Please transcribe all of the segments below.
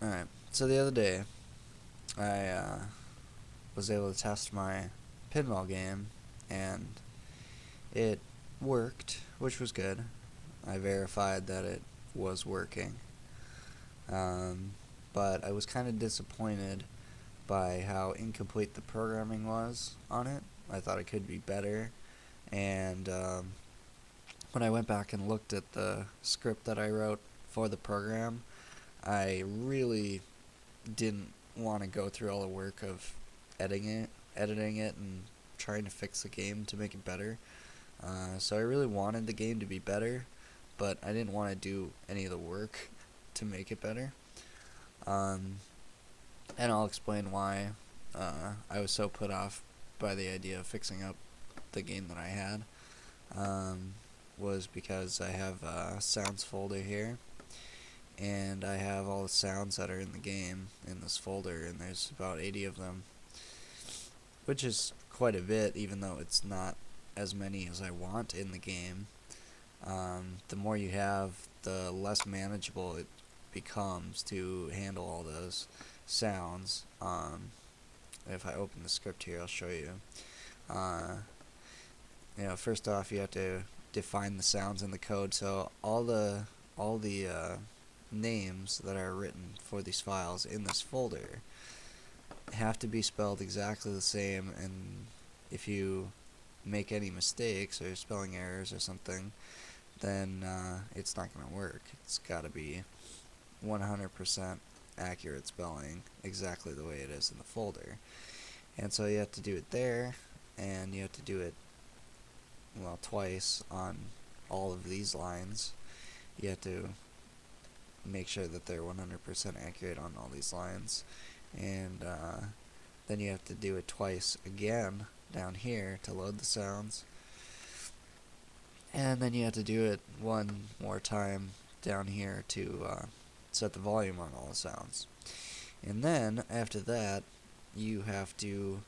Alright, so the other day, I was able to test my pinball game, and it worked, which was good. I verified that it was working. But I was kind of disappointed by how incomplete the programming was on it. I thought it could be better, and when I went back and looked at the script that I wrote for the program, I really didn't want to go through all the work of editing it, and trying to fix the game to make it better. So I really wanted the game to be better, but I didn't want to do any of the work to make it better. And I'll explain why I was so put off by the idea of fixing up the game that I had. Was because I have a sounds folder here, and I have all the sounds that are in the game in this folder, and there's about 80 of them, which is quite a bit, even though it's not as many as I want in the game. The more you have, the less manageable it becomes to handle all those sounds. If I open the script here, I'll show you. First off, you have to define the sounds in the code. So all the names that are written for these files in this folder have to be spelled exactly the same, and if you make any mistakes or spelling errors or something, then it's not going to work. It's got to be 100% accurate spelling, exactly the way it is in the folder. And so you have to do it there, and you have to do it, well, twice on all of these lines. You have to make sure that they're 100% accurate on all these lines, and then you have to do it twice again down here to load the sounds, and then you have to do it one more time down here to set the volume on all the sounds. And then after that, you have to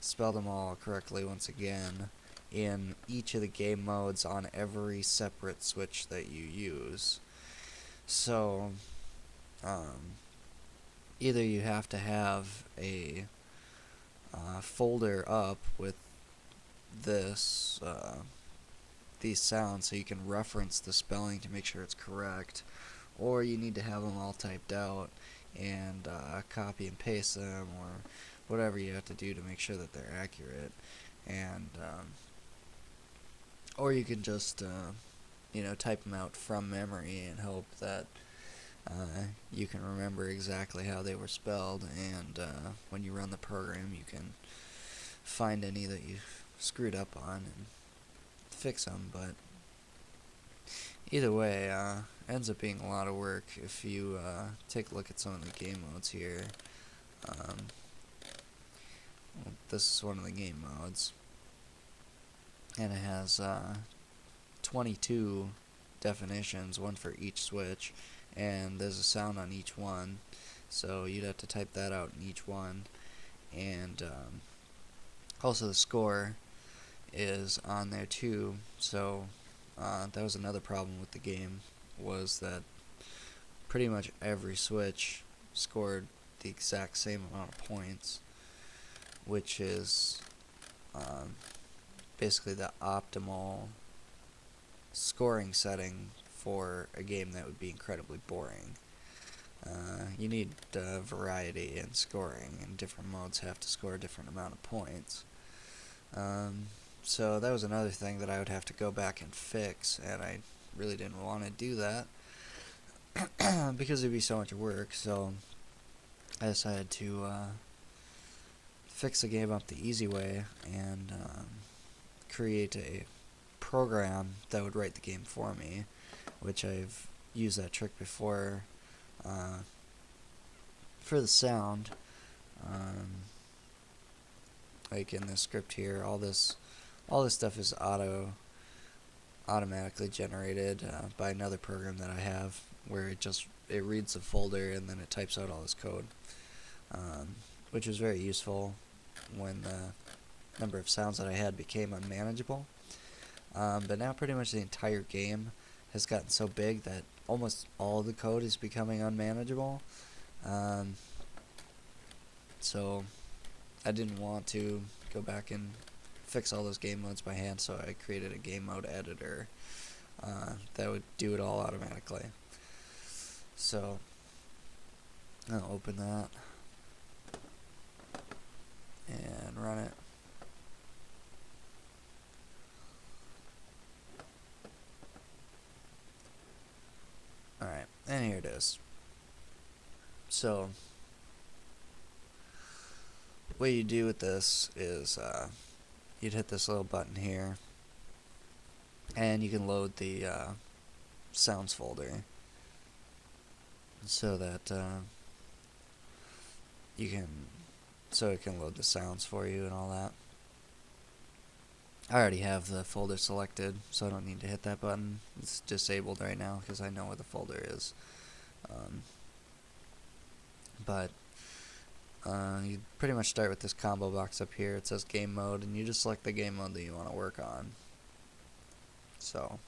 spell them all correctly once again in each of the game modes on every separate switch that you use. So either you have to have a folder up with these sounds so you can reference the spelling to make sure it's correct, or you need to have them all typed out and copy and paste them, or whatever you have to do to make sure that they're accurate. And or you can just type them out from memory and hope that you can remember exactly how they were spelled, and when you run the program you can find any that you screwed up on and fix them. But either way, ends up being a lot of work. If you take a look at some of the game modes here, this is one of the game modes, and it has 22 definitions, one for each switch, and there's a sound on each one, so you'd have to type that out in each one. And also the score is on there too, so that was another problem with the game, was that pretty much every switch scored the exact same amount of points, which is basically the optimal scoring setting for a game that would be incredibly boring. You need variety in scoring, and different modes have to score a different amount of points. So that was another thing that I would have to go back and fix, and I really didn't want to do that because it'd be so much work. So I decided to fix the game up the easy way and create a program that would write the game for me, which I've used that trick before for the sound. Like in the script here, all this stuff is automatically generated by another program that I have, where it reads the folder and then it types out all this code, which was very useful when the number of sounds that I had became unmanageable. But now pretty much the entire game has gotten so big that almost all the code is becoming unmanageable. So I didn't want to go back and fix all those game modes by hand, so I created a game mode editor that would do it all automatically. So I'll open that and run it. Alright, and here it is. So what you do with this is you'd hit this little button here, and you can load the sounds folder so that it can load the sounds for you and all that. I already have the folder selected, so I don't need to hit that button. It's disabled right now because I know where the folder is. But you pretty much start with this combo box up here. It says game mode, and you just select the game mode that you want to work on. So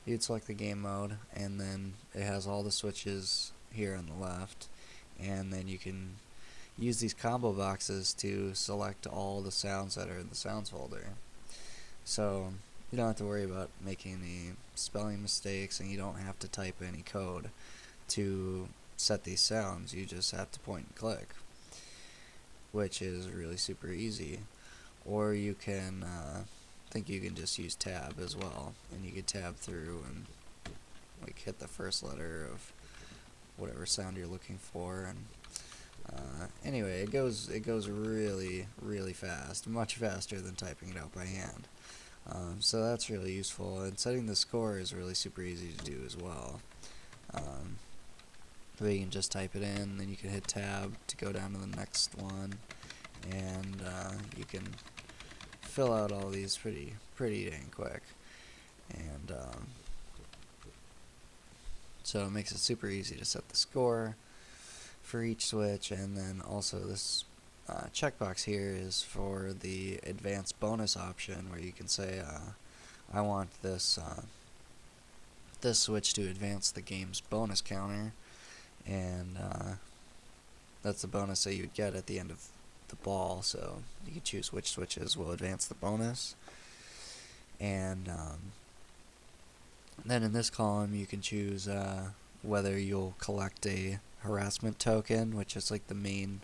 you'd select the game mode, and then it has all the switches here on the left, and then you can use these combo boxes to select all the sounds that are in the sounds folder. So you don't have to worry about making any spelling mistakes, and you don't have to type any code to set these sounds. You just have to point and click, which is really super easy. Or you can I think you can just use tab as well, and you can tab through and like hit the first letter of whatever sound you're looking for. And anyway, it goes really, really fast, much faster than typing it out by hand. So that's really useful, and setting the score is really super easy to do as well. But you can just type it in, then you can hit tab to go down to the next one, and you can fill out all these pretty dang quick. And so it makes it super easy to set the score for each switch. And then also this checkbox here is for the advanced bonus option, where you can say I want this this switch to advance the game's bonus counter, and that's the bonus that you would get at the end of the ball. So you can choose which switches will advance the bonus. And then in this column you can choose whether you'll collect a harassment token, which is like the main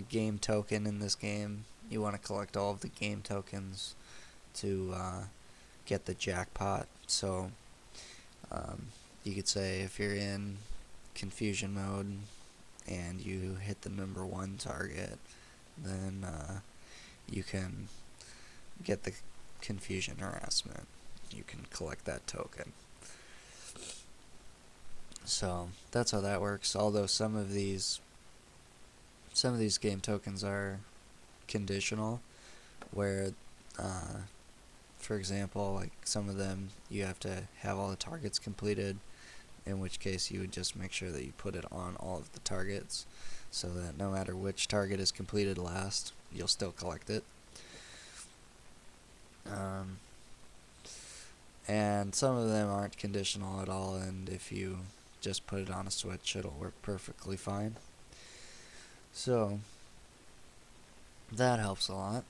game token in this game. You want to collect all of the game tokens to get the jackpot. So you could say if you're in confusion mode and you hit the number 1 target, then you can get the confusion harassment. You can collect that token. So that's how that works. Although some of these game tokens are conditional, where for example, like some of them you have to have all the targets completed, in which case you would just make sure that you put it on all of the targets, so that no matter which target is completed last, you'll still collect it. And some of them aren't conditional at all, and if you just put it on a switch, it'll work perfectly fine. So that helps a lot.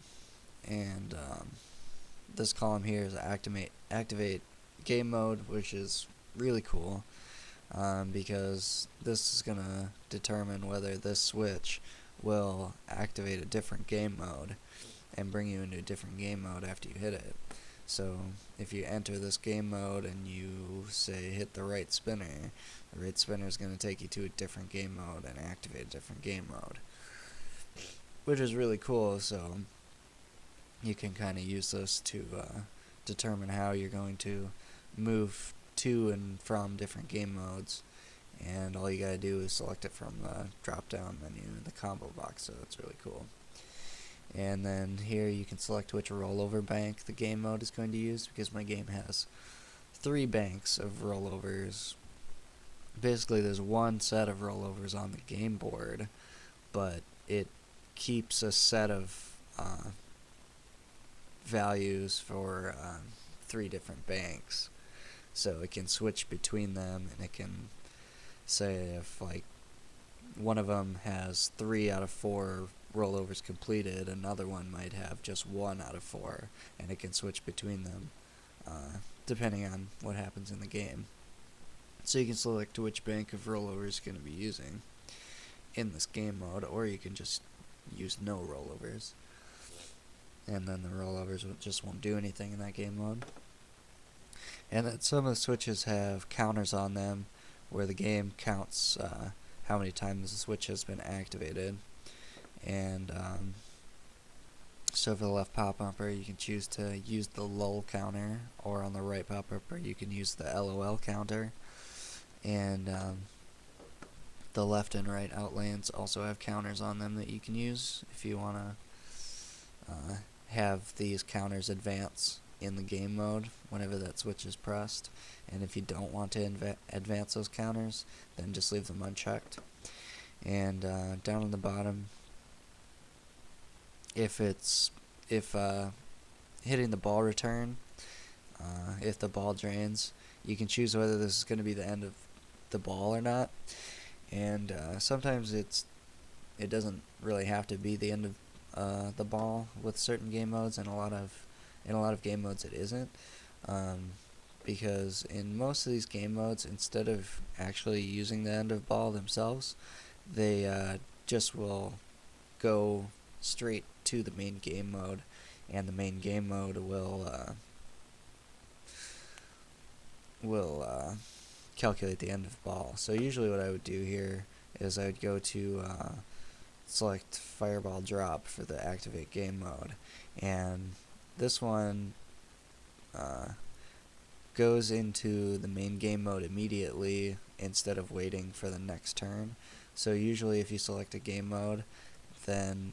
And this column here is activate game mode, which is really cool, because this is going to determine whether this switch will activate a different game mode and bring you into a different game mode after you hit it. So if you enter this game mode and you say hit the right spinner is going to take you to a different game mode and activate a different game mode, which is really cool. So you can kind of use this to determine how you're going to move to and from different game modes, and all you gotta do is select it from the drop down menu in the combo box. So that's really cool. And then here you can select which rollover bank the game mode is going to use, because my game has 3 banks of rollovers. Basically there's one set of rollovers on the game board, but it keeps a set of values for 3 different banks, so it can switch between them, and it can say if like one of them has 3 out of 4 rollovers completed, another one might have just 1 out of 4, and it can switch between them depending on what happens in the game. So you can select which bank of rollovers you're going to be using in this game mode, or you can just use no rollovers, and then the rollovers just won't do anything in that game mode. And then some of the switches have counters on them, where the game counts how many times the switch has been activated. And so for the left pop bumper, you can choose to use the lull counter, or on the right pop bumper, you can use the LOL counter. And the left and right outlanes also have counters on them that you can use if you want to have these counters advance in the game mode whenever that switch is pressed. And if you don't want to advance those counters, then just leave them unchecked. And down on the bottom, if hitting the ball return, if the ball drains, you can choose whether this is going to be the end of the ball or not. And sometimes it doesn't really have to be the end of the ball with certain game modes, and in a lot of game modes it isn't, because in most of these game modes, instead of actually using the end of ball themselves, they just will go straight to the main game mode, and the main game mode will calculate the end of ball. So usually what I would do here is I would go to select Fireball Drop for the activate game mode, and this one goes into the main game mode immediately instead of waiting for the next turn. So usually if you select a game mode, then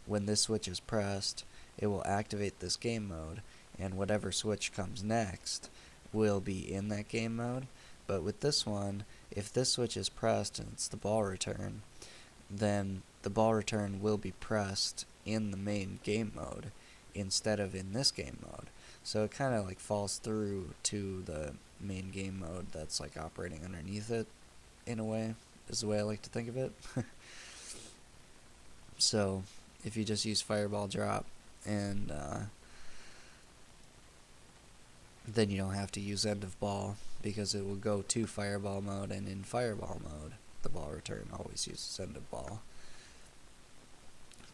when this switch is pressed, it will activate this game mode, and whatever switch comes next will be in that game mode. But with this one, if this switch is pressed and it's the ball return, then the ball return will be pressed in the main game mode instead of in this game mode. So it kind of like falls through to the main game mode that's like operating underneath it, in a way, is the way I like to think of it. So if you just use Fireball Drop, and then you don't have to use end of ball, because it will go to Fireball mode, and in Fireball mode the ball return always uses end of ball.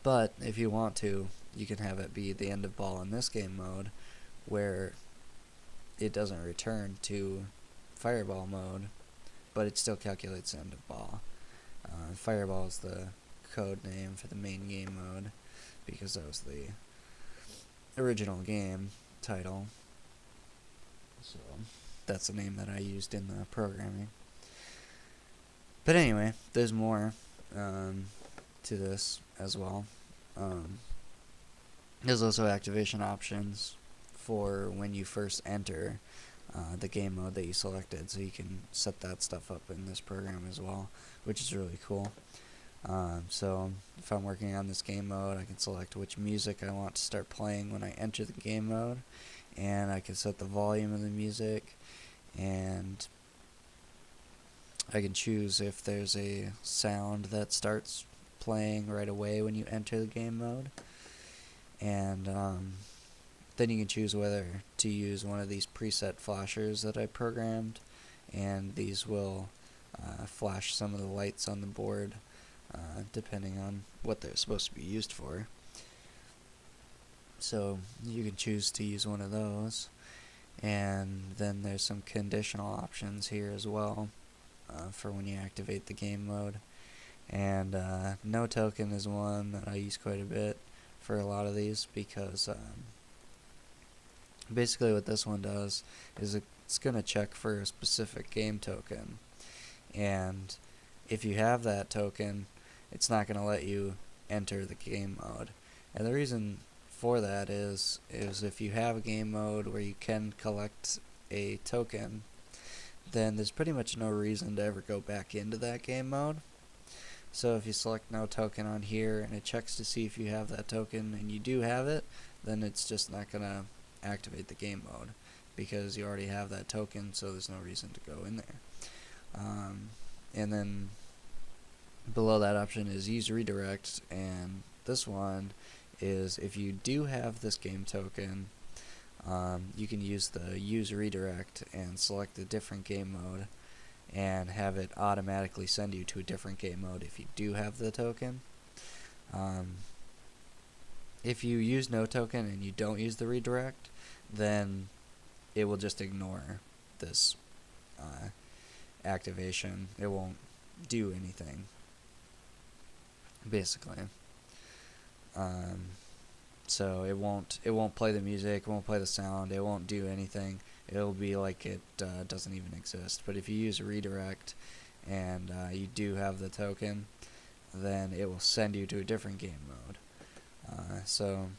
But if you want to, you can have it be the end of ball in this game mode, where it doesn't return to Fireball mode, but it still calculates end of ball. Fireball is the code name for the main game mode, because that was the original game title. So that's the name that I used in the programming. But anyway, there's more to this as well. There's also activation options for when you first enter the game mode that you selected, so you can set that stuff up in this program as well, which is really cool. So if I'm working on this game mode, I can select which music I want to start playing when I enter the game mode, and I can set the volume of the music, and I can choose if there's a sound that starts playing right away when you enter the game mode, and then you can choose whether to use one of these preset flashers that I programmed, and these will flash some of the lights on the board depending on what they're supposed to be used for. So you can choose to use one of those, and then there's some conditional options here as well for when you activate the game mode. And no token is one that I use quite a bit for a lot of these, because basically what this one does is it's going to check for a specific game token, and if you have that token, it's not going to let you enter the game mode. And the reason for that is if you have a game mode where you can collect a token, then there's pretty much no reason to ever go back into that game mode. So if you select no token on here and it checks to see if you have that token and you do have it, then it's just not going to activate the game mode, because you already have that token, so there's no reason to go in there. And then below that option is use redirect, and this one is if you do have this game token, you can use the use redirect and select a different game mode and have it automatically send you to a different game mode if you do have the token. If you use no token and you don't use the redirect, then it will just ignore this activation. It won't do anything, basically. So it won't play the music, it won't play the sound, it won't do anything. It'll be like it doesn't even exist. But if you use a redirect and you do have the token, then it will send you to a different game mode. So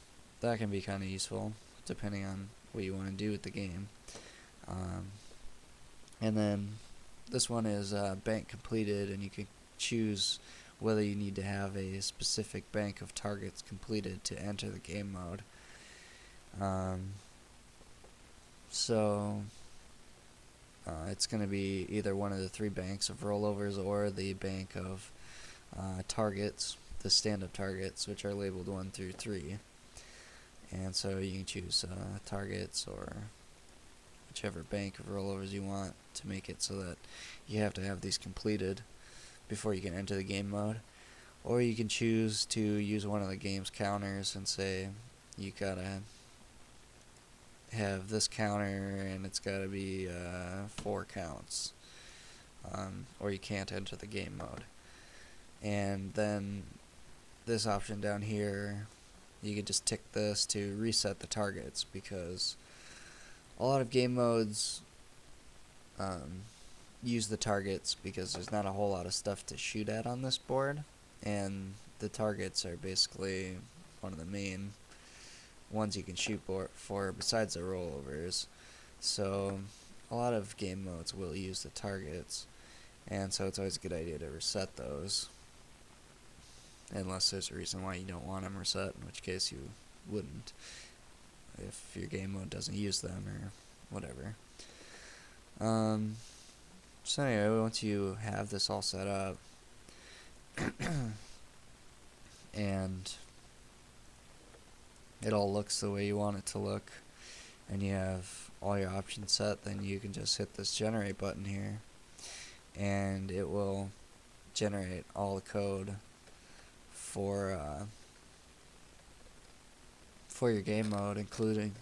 that can be kind of useful depending on what you want to do with the game. And then this one is bank completed, and you can choose whether you need to have a specific bank of targets completed to enter the game mode. It's going to be either one of the 3 banks of rollovers or the bank of targets, the stand-up targets, which are labeled 1 through 3. And so you can choose targets or whichever bank of rollovers you want to make it so that you have to have these completed before you can enter the game mode. Or you can choose to use one of the game's counters and say you gotta have this counter and it's gotta be 4 counts, or you can't enter the game mode. And then this option down here, you can just tick this to reset the targets, because a lot of game modes use the targets because there's not a whole lot of stuff to shoot at on this board, and the targets are basically one of the main ones you can shoot for besides the rollovers. So a lot of game modes will use the targets, and so it's always a good idea to reset those, unless there's a reason why you don't want them reset, in which case you wouldn't if your game mode doesn't use them or whatever. So anyway, once you have this all set up and it all looks the way you want it to look, and you have all your options set, then you can just hit this generate button here, and it will generate all the code for your game mode, including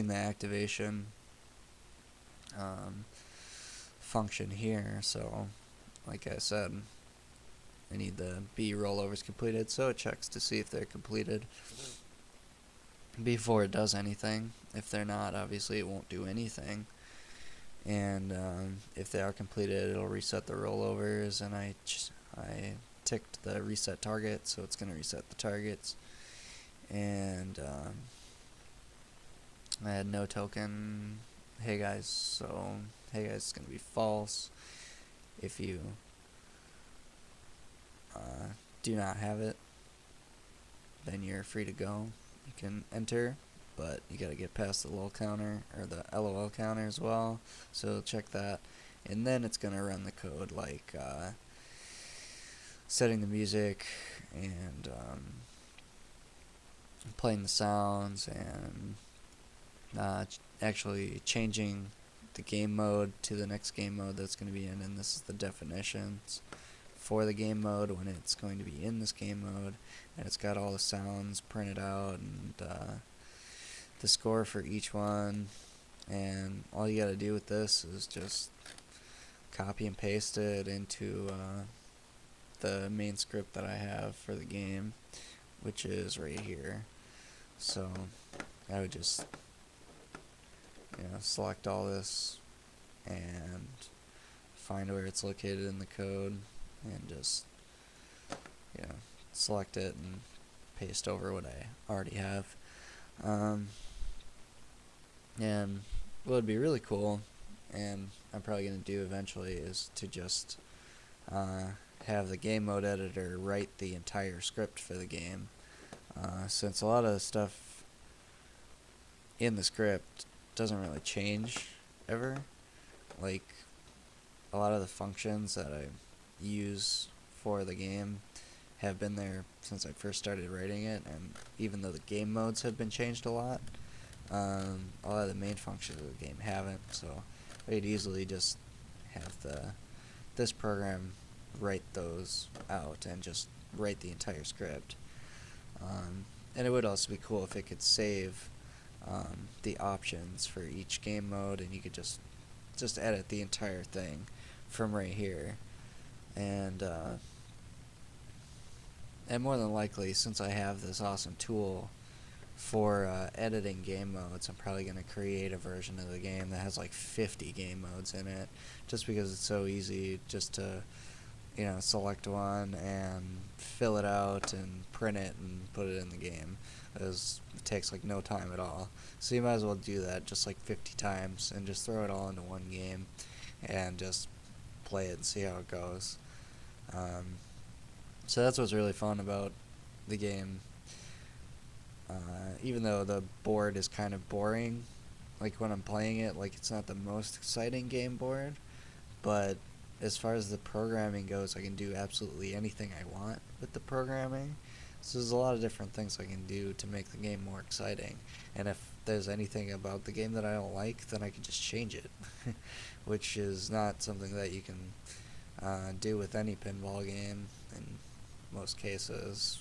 the activation function here. So, like I said, I need the B rollovers completed, so it checks to see if they're completed before it does anything. If they're not, obviously it won't do anything. And if they are completed, it'll reset the rollovers, and I ticked the reset target, so it's going to reset the targets. And I had no token. Hey guys, so hey guys is going to be false. If you do not have it, then you're free to go. You can enter, but you got to get past the LOL counter, or the LOL counter as well, so check that. And then it's going to run the code, like setting the music and playing the sounds, and actually changing the game mode to the next game mode that's going to be in, and this is the definitions for the game mode when it's going to be in this game mode, and it's got all the sounds printed out and the score for each one. And all you got to do with this is just copy and paste it into the main script that I have for the game, which is right here. So I would just select all this and find where it's located in the code, and just select it and paste over what I already have. And what would be really cool, and I'm probably going to do eventually, is to just have the game mode editor write the entire script for the game, since a lot of the stuff in the script doesn't really change ever. Like, a lot of the functions that I use for the game have been there since I first started writing it, and even though the game modes have been changed a lot of the main functions of the game haven't, so I could easily just have this program write those out and just write the entire script. And it would also be cool if it could save the options for each game mode, and you could just edit the entire thing from right here. And more than likely, since I have this awesome tool for editing game modes, I'm probably going to create a version of the game that has like 50 game modes in it, just because it's so easy just to, select one and fill it out and print it and put it in the game. It takes like no time at all. So you might as well do that just like 50 times and just throw it all into one game and just play it and see how it goes. So that's what's really fun about the game. Even though the board is kind of boring, like when I'm playing it, like it's not the most exciting game board, but as far as the programming goes, I can do absolutely anything I want with the programming. So there's a lot of different things I can do to make the game more exciting. And if there's anything about the game that I don't like, then I can just change it, which is not something that you can do with any pinball game in most cases.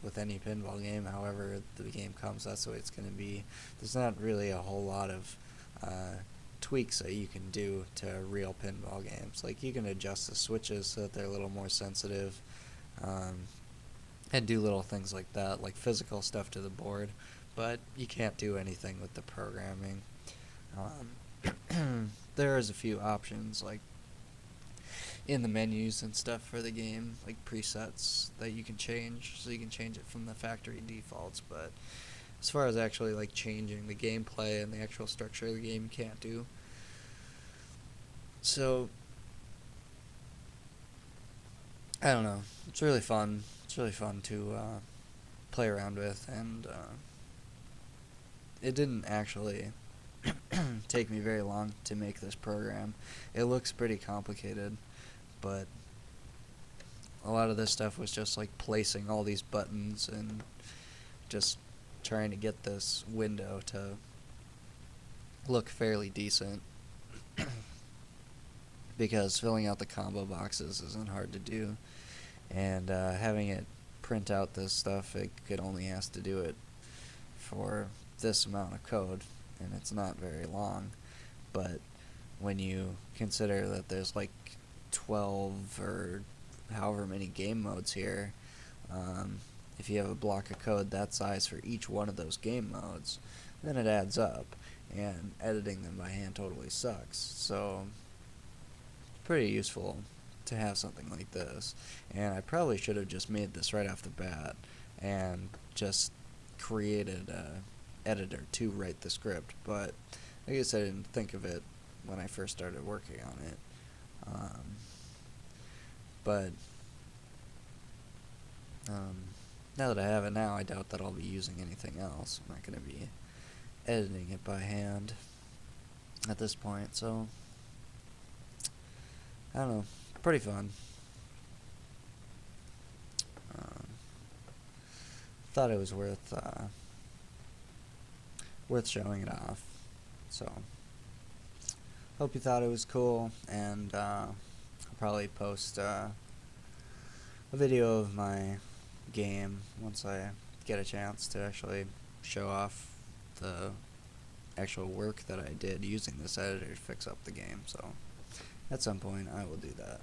With any pinball game, however the game comes, that's the way it's going to be. There's not really a whole lot of tweaks that you can do to real pinball games. Like, you can adjust the switches so that they're a little more sensitive, and do little things like that, like physical stuff to the board, but you can't do anything with the programming. There is a few options, like in the menus and stuff for the game, like presets that you can change, so you can change it from the factory defaults, but as far as actually like changing the gameplay and the actual structure of the game, you can't do. So I don't know, it's really fun to play around with, and it didn't actually take me very long to make this program. It looks pretty complicated, but a lot of this stuff was just like placing all these buttons and just trying to get this window to look fairly decent, because filling out the combo boxes isn't hard to do, and having it print out this stuff, it could only has to do it for this amount of code, and it's not very long. But when you consider that there's like 12 or however many game modes here, if you have a block of code that size for each one of those game modes, then it adds up, and editing them by hand totally sucks. So it's pretty useful to have something like this, and I probably should have just made this right off the bat and just created a editor to write the script, but I guess I didn't think of it when I first started working on it. But now that I have it now, I doubt that I'll be using anything else. I'm not going to be editing it by hand at this point, so I don't know, pretty fun. Thought it was worth showing it off. So hope you thought it was cool, and I'll probably post a video of my game once I get a chance to actually show off the actual work that I did using this editor to fix up the game. So at some point I will do that.